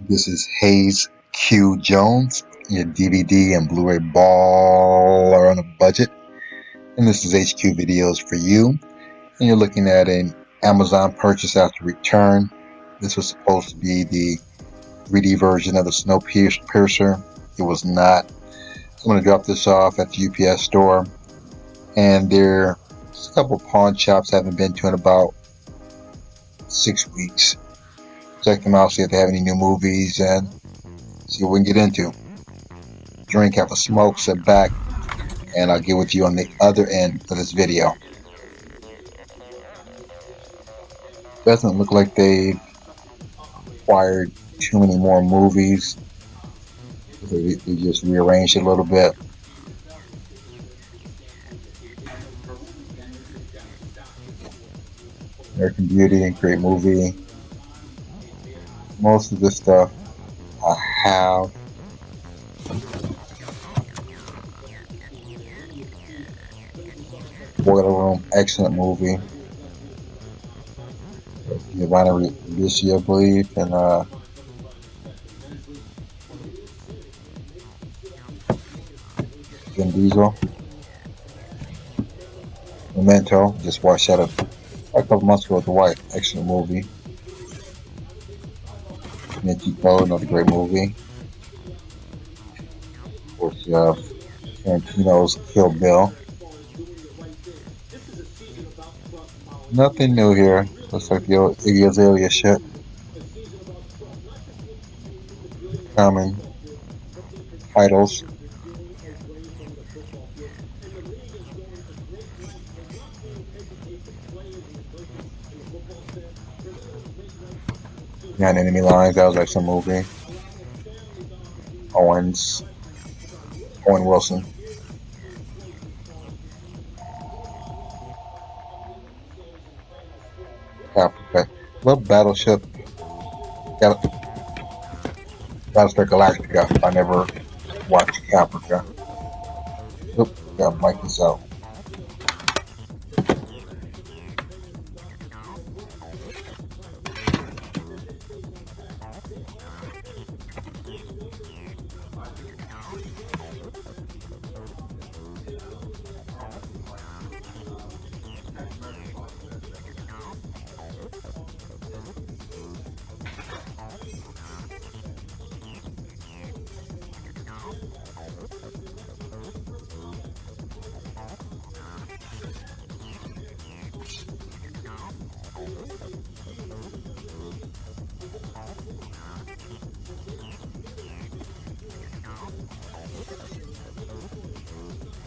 This is hazeqjonez, your DVD and Blu-ray baller on a budget. And this is HQ Videos for you. And you're looking at an Amazon purchase after return. This was supposed to be the 3D version of the Snowpiercer. It was not. I'm going to drop this off at the UPS store. And there's a couple pawn shops I haven't been to in about 6 weeks. Check them out, see if they have any new movies, and see what we can get into. Drink, have a smoke, sit back, and I'll get with you on the other end of this video. Doesn't look like they've acquired too many more movies. They just rearranged it a little bit. American Beauty, great movie. Most of this stuff I have. Boiler Room, excellent movie. Giovanni Ribisi, I believe, and Vin Diesel. Memento, just watched that a couple months ago with the wife. Excellent movie. Mexico, another great movie. Of course, Tarantino's Kill Bill. Nothing new here. Looks like the old Iggy Azalea shit. Common titles. Behind Enemy Lines, that was like some movie. Owen Wilson. Africa. Love Battleship. Battlestar Galactica. I never watched Africa. Oop, gotta mic this out.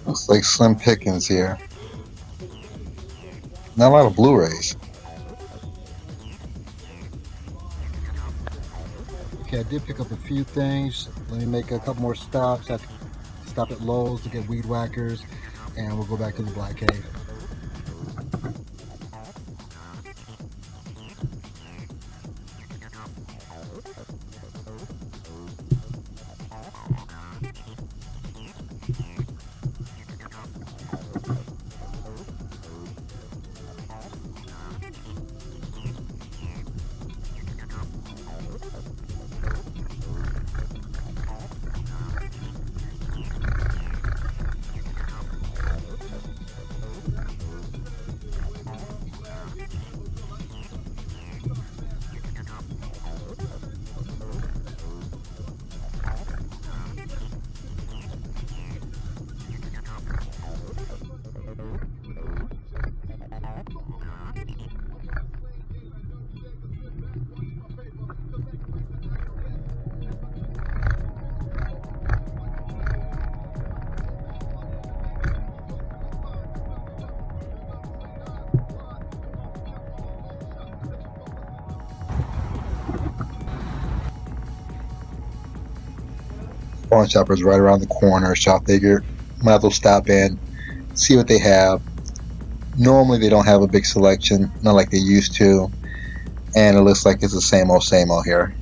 Looks like slim pickings here. Not a lot of Blu-rays. Okay, I did pick up a few things. Let me make a couple more stops. I have to stop at Lowe's to get weed whackers, and we'll go back to the Black Cave. Pawn shop is right around the corner, so I figured might as well stop in, see what they have. Normally they don't have a big selection, not like they used to, and it looks like it's the same old here.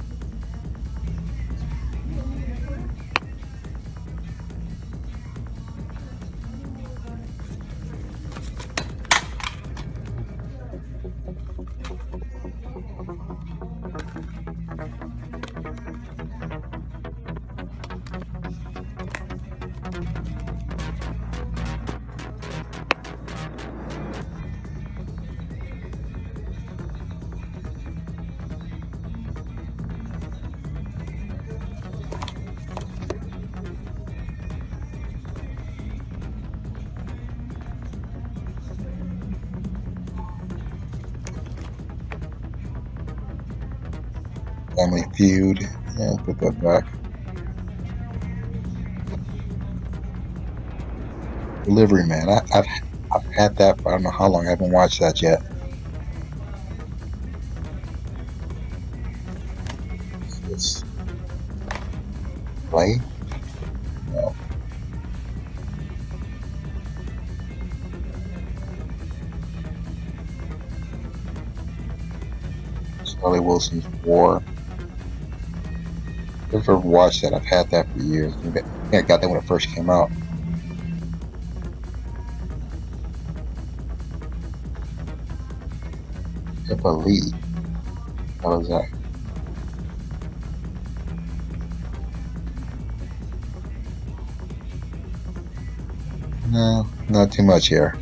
Family Feud. Yeah, put that back. Delivery Man. I've had that, but I don't know how long. I haven't watched that yet. What's this? Play? No. Charlie Wilson's War. I've never watched that. I've had that for years. I think I got that when it first came out. Pippa Lee. How is that? No, not too much here.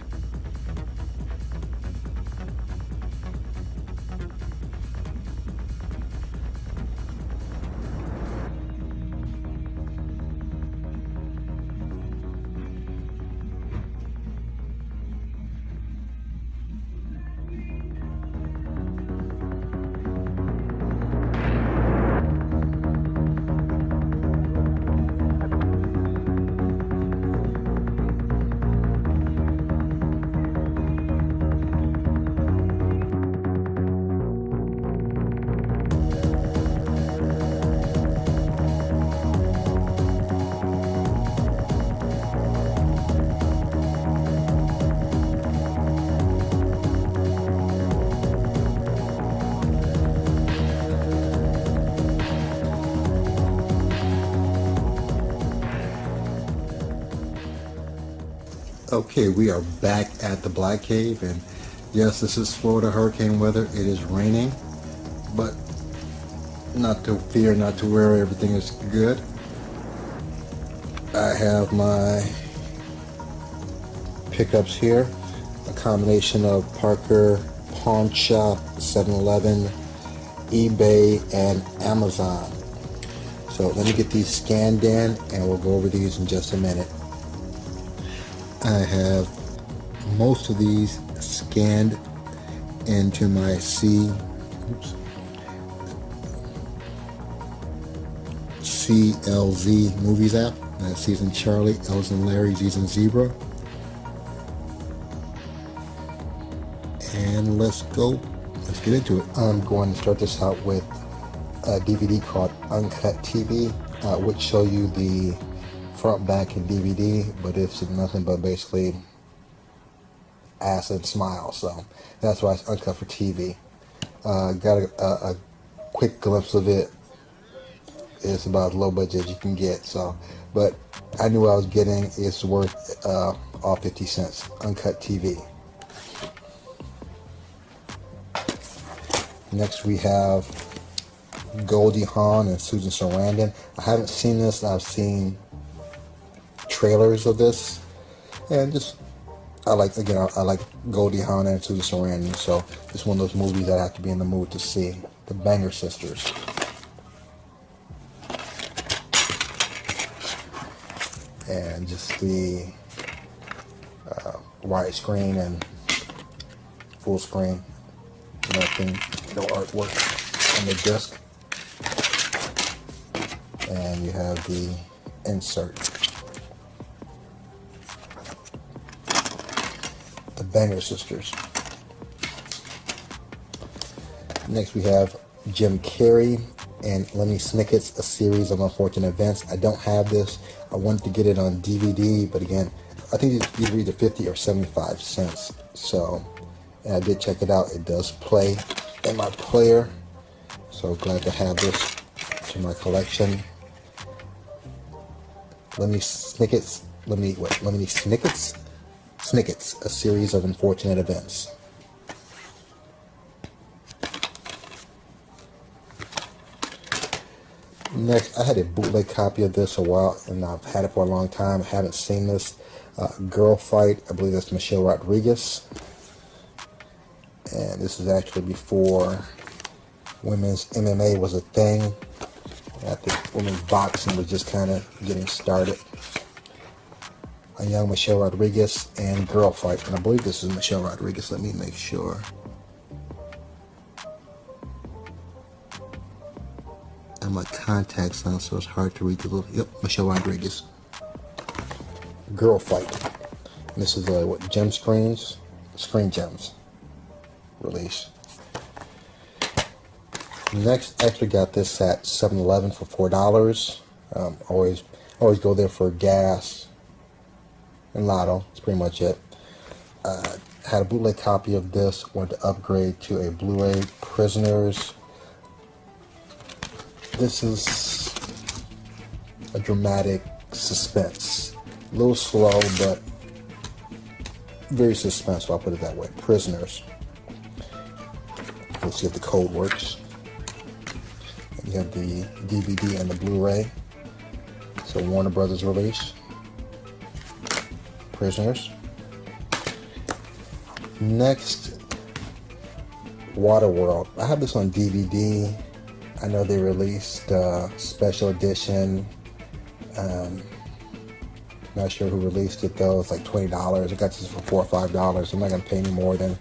Okay, we are back at the Black Cave, and yes, this is Florida hurricane weather. It is raining, but not to fear, not to worry, everything is good. I have my pickups here, a combination of Parker, Pawn Shop, 7-Eleven, eBay, and Amazon. So let me get these scanned in, and we'll go over these in just a minute. I have most of these scanned into my CLZ Movies app. That's C's and Charlie, L's and Larry, Z's and Zebra. And let's go. Let's get into it. I'm going to start this out with a DVD called Uncut TV, which show you the front, back, and DVD, but it's nothing but basically ass and smile, so that's why it's uncut for TV. Got a quick glimpse of it. It's about as low budget as you can get, so, but I knew what I was getting. It's worth all 50 cents. Uncut TV. Next we have Goldie Hawn and Susan Sarandon. I haven't seen this. I've seen trailers of this, and just I like Goldie Hawn and Susan Sarandon, so it's one of those movies I have to be in the mood to see. The Banger Sisters. And just the widescreen and full screen, nothing, no artwork on the disc, and you have the insert. The Banger Sisters. Next we have Jim Carrey and Lemony Snicket's A Series of Unfortunate Events. I don't have this. I wanted to get it on DVD, but again, I think it's either 50 or 75 cents. So, and I did check it out. It does play in my player. So glad to have this to my collection. Lemony Snicket's A Series of Unfortunate Events. Next, I had a bootleg copy of this a while, and I've had it for a long time. I haven't seen this. Girl Fight, I believe that's Michelle Rodriguez. And this is actually before women's MMA was a thing. I think women's boxing was just kind of getting started. A young Michelle Rodriguez and Girl Fight. And I believe this is Michelle Rodriguez. Let me make sure. have my contacts on, so it's hard to read the little. Yep, Michelle Rodriguez. Girl Fight. And this is what, Gem Screens? Screen Gems release. Next, actually got this at 7-Eleven for $4. Always go there for gas and lotto. That's pretty much it. Had a bootleg copy of this. Wanted to upgrade to a Blu-ray. Prisoners. This is a dramatic suspense. A little slow, but very suspenseful, I'll put it that way. Prisoners. Let's see if the code works. You have the DVD and the Blu-ray. So Warner Brothers release. Prisoners. Next, Waterworld. I have this on DVD. I know they released special edition. Not sure who released it though. It's like $20. I got this for $4 or $5. I'm not gonna pay any more than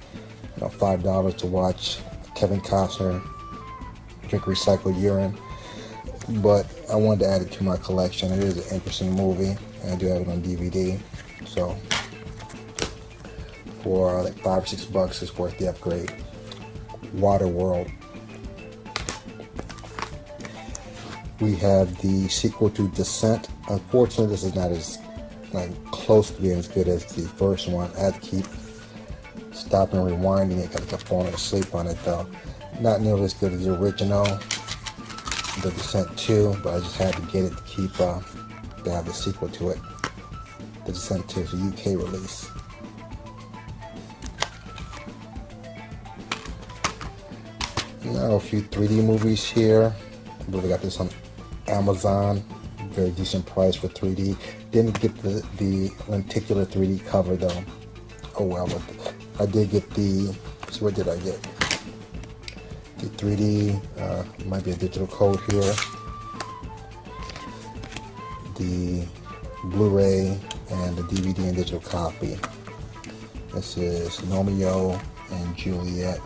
$5 to watch Kevin Costner drink recycled urine. But I wanted to add it to my collection. It is an interesting movie, and I do have it on DVD. So for like $5 or $6, it's worth the upgrade. Waterworld. We have the sequel to Descent. Unfortunately, this is not as close to being as good as the first one. I had to keep stopping and rewinding it because I kept falling asleep on it though. Not nearly as good as the original, The Descent 2, but I just had to get it to keep to have the sequel to it. The Descent 2 is a UK release. Now a few 3D movies here. I believe I got this on Amazon. Very decent price for 3D. Didn't get the lenticular 3D cover though. Oh well, but I did get the. So what did I get? The 3D. Might be a digital code here. The Blu-ray and the DVD and digital copy. This is Romeo and Juliet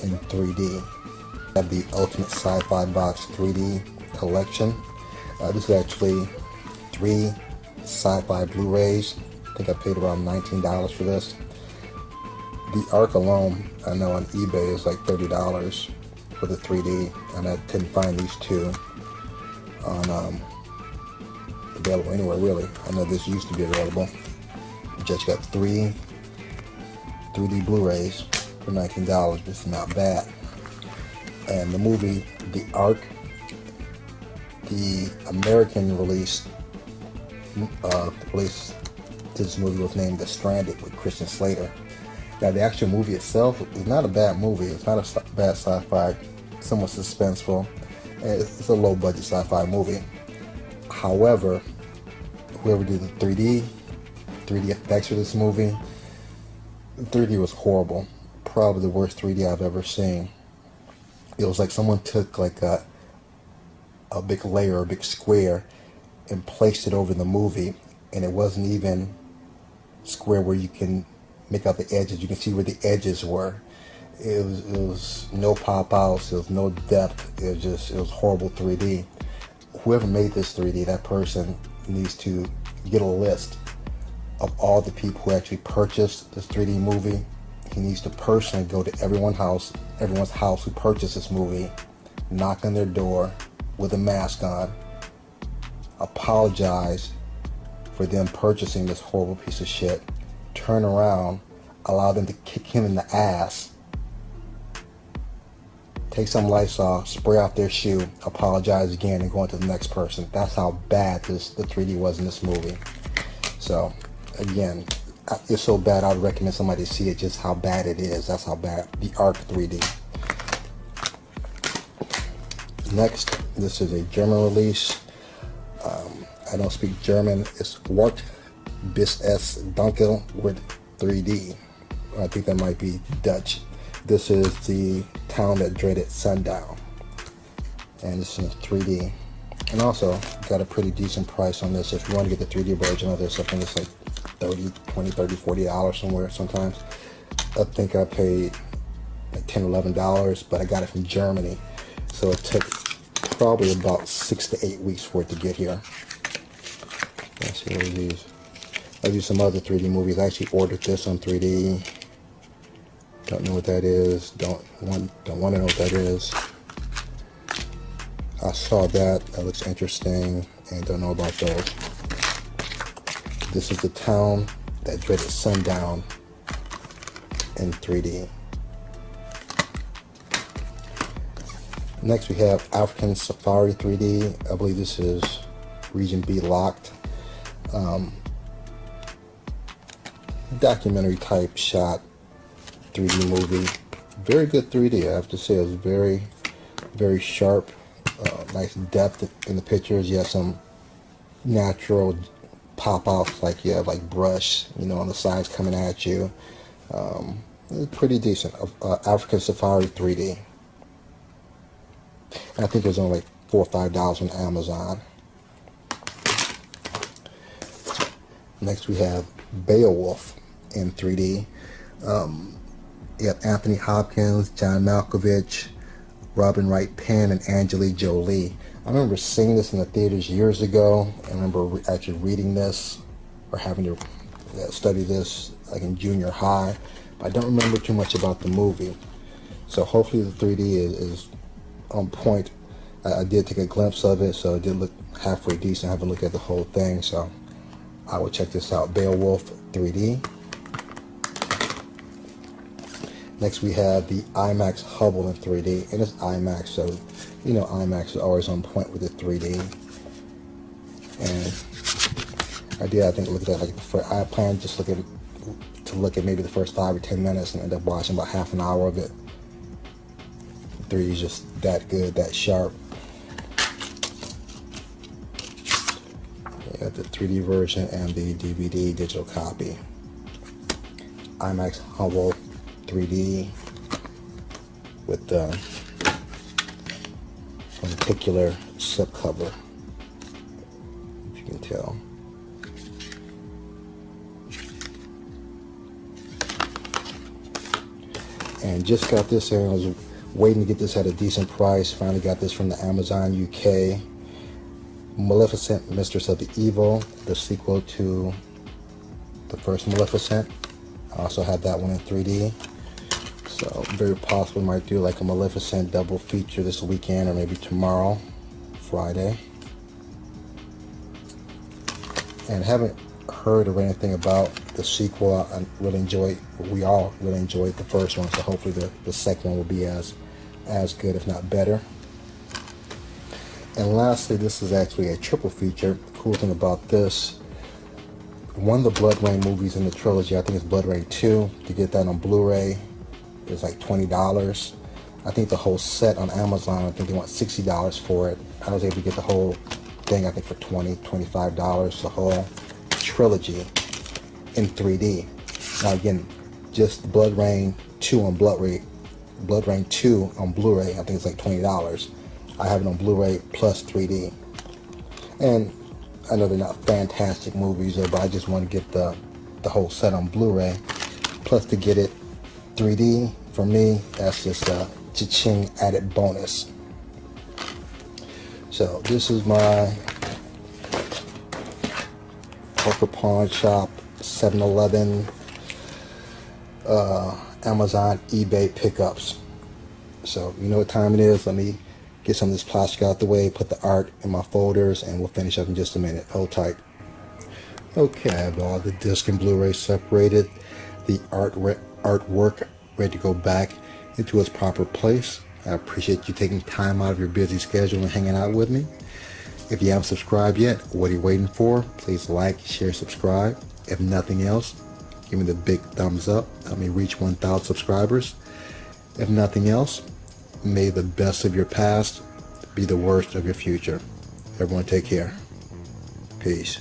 in 3D. I have the Ultimate Sci-Fi Box 3D collection. This is actually 3 sci-fi Blu-rays. I think I paid around $19 for this. The Arc alone, I know on eBay is like $30 for the 3D, and I couldn't find these two on available anywhere really. I know this used to be available. Just got 3 3D Blu-rays for $19, but it's not bad. And the movie, The Arc, the American release this movie was named The Stranded with Christian Slater. Now the actual movie itself is not a bad movie. It's not a bad sci-fi, somewhat suspenseful. It's a low budget sci-fi movie. However, whoever did the 3D effects for this movie, the 3D was horrible. Probably the worst 3D I've ever seen. It was like someone took like a big layer, a big square, and placed it over the movie, and it wasn't even square where you can make out the edges. You can see where the edges were. It was no pop outs. There was no depth. It was horrible 3D. Whoever made this 3D, that person needs to get a list of all the people who actually purchased this 3D movie. He needs to personally go to everyone's house who purchased this movie, knock on their door with a mask on, apologize for them purchasing this horrible piece of shit, turn around, allow them to kick him in the ass, take some Lysol, spray off their shoe, apologize again, and go on to the next person. That's how bad the 3D was in this movie. So, again, it's so bad I'd recommend somebody see it, just how bad it is. That's how bad. The Arc 3D. Next, this is a German release. I don't speak German. It's Wart bis es dunkel with 3D. I think that might be Dutch. This is the town that dreaded sundown. And this is 3D. And also, got a pretty decent price on this. If you want to get the 3D version of this, I think it's like $30, $20, $30, $40 somewhere sometimes. I think I paid like $10, $11, but I got it from Germany. So it took probably about 6 to 8 weeks for it to get here. Let's see, what are these? I do some other 3D movies. I actually ordered this on 3D. Don't know what that is. Don't want to know what that is. I saw that. That looks interesting, and don't know about those. This is The Town That Dreaded Sundown in 3D. Next we have African Safari 3D. I believe this is Region B Locked. Documentary type shot 3D movie. Very good 3D, I have to say. It was very, very sharp. Nice depth in the pictures. You have some natural pop-offs, like you have like brush, you know, on the sides coming at you. It's pretty decent. African Safari 3D. And I think it was only like $4 or $5 on Amazon. Next we have Beowulf in 3D. You have Anthony Hopkins, John Malkovich, Robin Wright Penn, and Angelique Jolie. I remember seeing this in the theaters years ago. I remember actually reading this or having to study this like in junior high. But I don't remember too much about the movie. So hopefully the 3D is on point. I did take a glimpse of it, so it did look halfway decent. I haven't looked at the whole thing, so I will check this out. Beowulf 3D. Next we have the IMAX Hubble in 3D, and it's IMAX, so you know IMAX is always on point with the 3D. And I think look at that like the first, I planned just to look at maybe the first 5 or 10 minutes and end up watching about half an hour of it. 3D is just that good, that sharp. You got the 3D version and the DVD digital copy. IMAX Hubble 3D with the particular slipcover, if you can tell. And just got this in. I was waiting to get this at a decent price. Finally got this from the Amazon UK. Maleficent, Mistress of the Evil, the sequel to the first Maleficent. I also have that one in 3D. So very possible we might do like a Maleficent double feature this weekend or maybe tomorrow, Friday. And haven't heard of anything about the sequel. We all really enjoyed the first one, so hopefully the second one will be as good, if not better. And lastly, this is actually a triple feature. The cool thing about this, one of the Blood Rain movies in the trilogy, I think it's Blood Rain 2, to get that on Blu-ray is like $20. I think the whole set on Amazon, I think they want $60 for it. I was able to get the whole thing, I think for $20, $25, the whole trilogy in 3D. Now again, just Blood Rain 2 on Blu-ray, Blood Rain 2 on Blu-ray, I think it's like $20. I have it on Blu-ray plus 3D. And I know they're not fantastic movies, but I just want to get the whole set on Blu-ray. Plus to get it 3D, for me, that's just a cha-ching added bonus. So this is my Poker Pawn Shop, 7-Eleven, Amazon, eBay pickups. So you know what time it is. Let me get some of this plastic out the way, put the art in my folders, and we'll finish up in just a minute. Hold tight. Okay, I have all the disc and Blu-ray separated, the artwork ready to go back into its proper place. I appreciate you taking time out of your busy schedule and hanging out with me. If you haven't subscribed yet, what are you waiting for? Please like, share, subscribe. If nothing else, give me the big thumbs up. Help me reach 1,000 subscribers. If nothing else, may the best of your past be the worst of your future. Everyone take care. Peace.